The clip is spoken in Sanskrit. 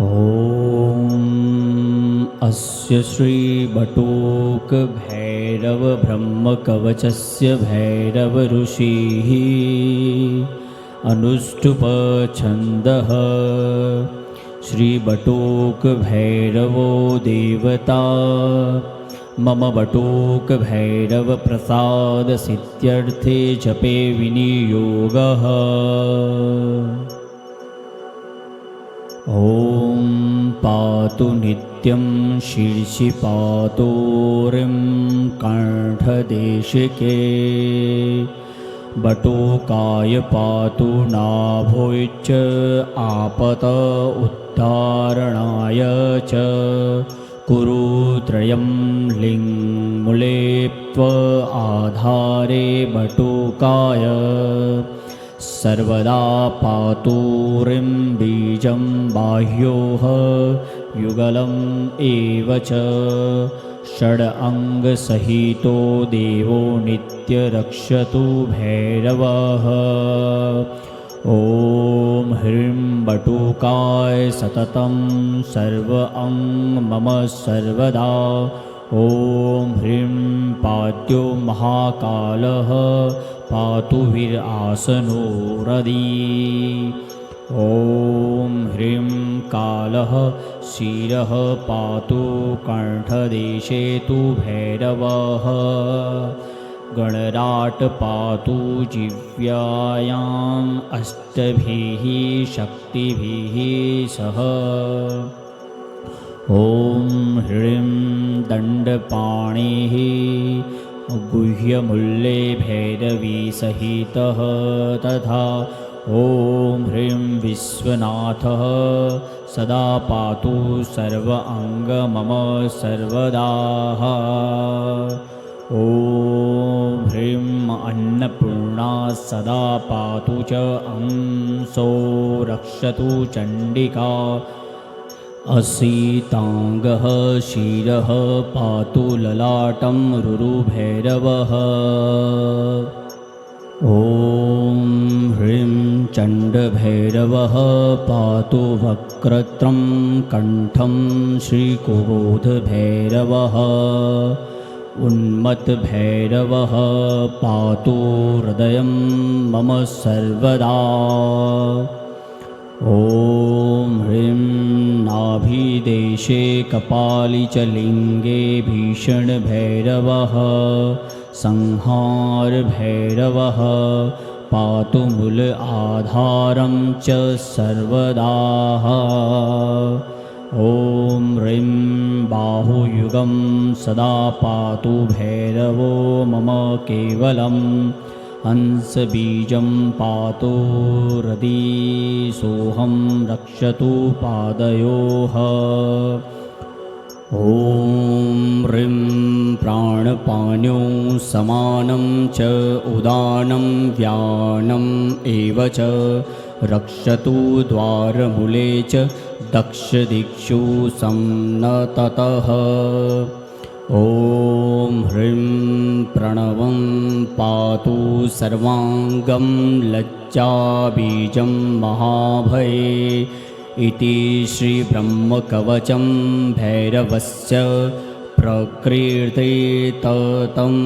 ॐ अस्य श्रीबटुकभैरवब्रह्मकवचस्य भैरवऋषिः अनुष्टुप्छन्दः। श्रीबटुकभैरवो देवता मम बटुकभैरवप्रसादसिद्ध्यर्थे जपे विनियोगः। ॐ पातु नित्यं शीर्षि पातोरिं कण्ठदेशिके बटुकाय पातु नाभोश्च आपत उद्धारणाय च कुरु त्रयं लिङ्मुलेप्त्व आधारे बटुकाय सर्वदा पातुरिं बीजं बाह्योः युगलम् एव च षडङ्गसहितो देवो नित्यरक्षतु भैरवः। ॐ ह्रीं बटुकाय सततं सर्वं मम सर्वदा। ॐ ह्रीं पाद्यो महाकालः पातु वीरासनो हृदि। ॐ ह्रीं कालः शिरः पातु कण्ठदेशे तु भैरवः। गणराट् पातु जिह्वायाम् अष्टभिः शक्तिभिः सह। ॐ ह्रीं दण्डपाणिः गुह्यमूले भैरवीसहितः तथा। ॐ ह्रीं विश्वनाथः सदा पातु सर्वाङ्ग मम सर्वदा। ॐ ह्रीं अन्नपूर्णा सदा पातु च अंसो रक्षतु चण्डिका। असीताङ्गः शिरः पातु ललाटं रुरुभैरवः। ॐ ह्रीं चण्डभैरवः पातु वक्रत्रं कण्ठं श्रीक्रोधभैरवः। उन्मत्तभैरवः पातु हृदयं मम सर्वदा। ॐ ह्रीं नाभिदेशे कपाली च लिङ्गे भीषणभैरवः। संहारभैरवः पातु मूल आधारं च सर्वदा। ॐ ह्रीं बाहुयुगं सदा पातु भैरवो मम केवलम्। हंसबीजं पातु हृदि सोऽहं रक्षतु पादयोः। ॐ ह्रीं प्राणपाणौ समानं च उदानं व्यानम् एव च रक्षतु द्वारमूले च दक्षदिक्षु सम्नततः। ॐ ह्रीं प्रणवं पातु सर्वाङ्गं लज्जाबीजं महाभये इति श्रीब्रह्मकवचं भैरवस्य प्रकृते ततम्।